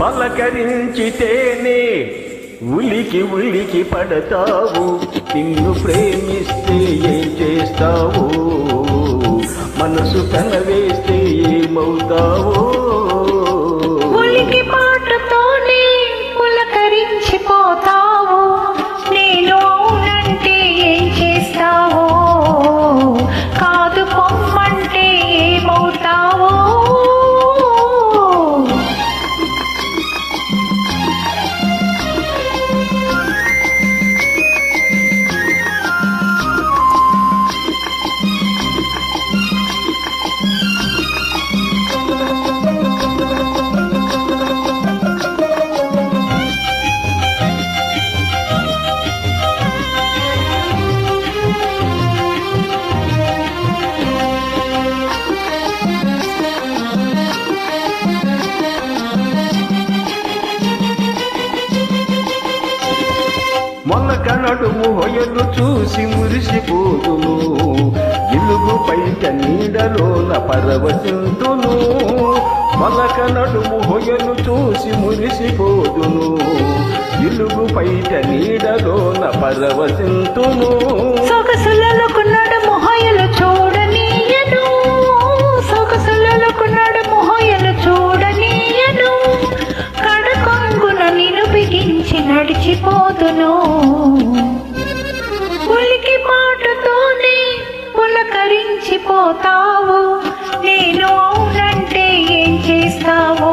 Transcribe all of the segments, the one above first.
పలకరించితేనే ఉలికి ఉలికి పడతావు, నిన్ను ప్రేమిస్తే ఏం చేస్తావు, మనసు కనవేస్తే ఏమవుతావో. ఉలికి మాటతోనే పులకరించిపోతావు, నేను అవునంటే ఏం చేస్తావో, కాదు పొమ్మంటే ఏమవుతావో. మొలక నడుము హొయలు చూసి మురిసిపోదును, ఇలుగు పైట నీడలోన పరవశింతును. మొలక నడుము హొయలు చూసి మురిసిపోదును, ఇలుగు పైట నీడలోన పరవశింతును. సొగసులకు నడుము హొయలు చూడనీయను, సొగసులకు నడుము హొయలు చూడనీయను, కడకొంగున నిన్ను బిగించి నడిచిపోదును. ఉలికి మాటతోనే పులకరించిపోతావు, నేను అవునంటే ఏం చేస్తావో,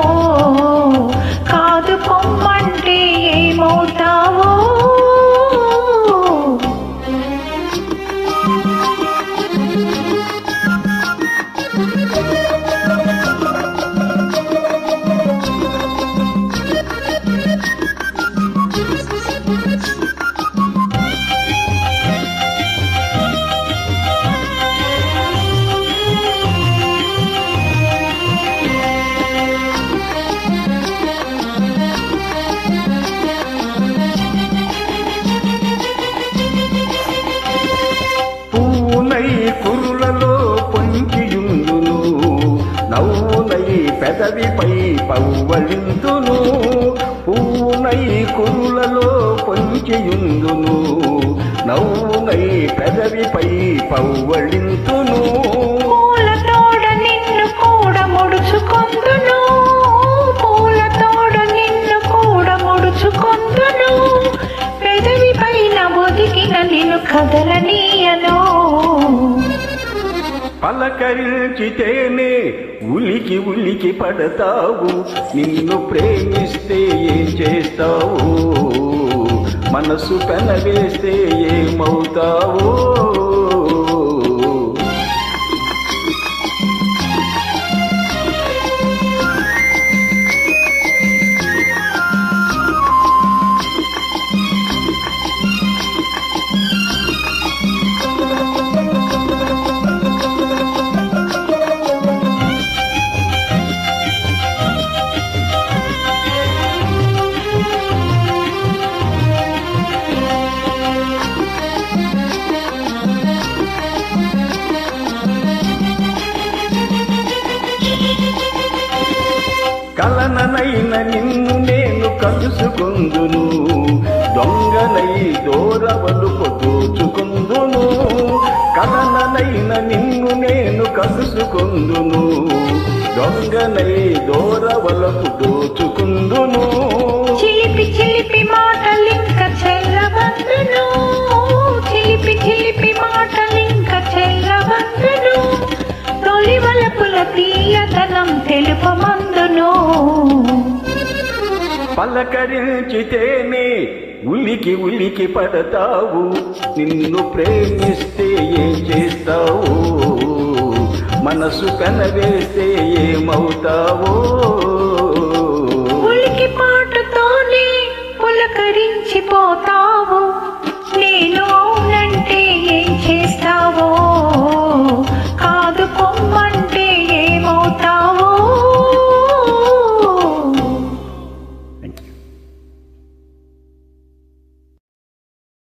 కాదు పొమ్మంటే ఏమవుతావో. కురులలో పొంచియుందును, నవ్వునై పెదవిపై పవ్వళింతును. పూనై కురులలో పొంచియుందును, నవ్వునై పెదవిపై పవ్వళింతును. పూలతోడ నిన్ను కూడా ముడుచుకొందును, పూలతోడ నిన్ను కూడా ముడుచుకొందును, పెదవి పైన ఒదిగిన నిన్ను కదలనీయను. పలకరించితేనే ఉలికి ఉలికి పడతావు, నిన్ను ప్రేమిస్తే ఏం చేస్తావు, మనసు కనవేస్తే ఏమవుతావో. కలననైన నిన్ను నేను కలుసుకుందును, దొంగనై దూరవలుపు దోచుకుందును. కలననైన నిన్ను నేను కలుసుకుందును, దొంగనై దూరవలుపు దోచుకుందును. చిలిపి చిలిపి మాటలింక చెల్లవందును, చిలిపి చిలిపి మాటలింక చెల్లవందును, తొలి వలపుల తీయతనం తెలుపమందును. పలకరించితేనే ఉలికి ఉలికి పడతావు, నిన్ను ప్రేమిస్తే ఏం చేస్తావు, మనసు కనవేస్తే ఏమవుతావో.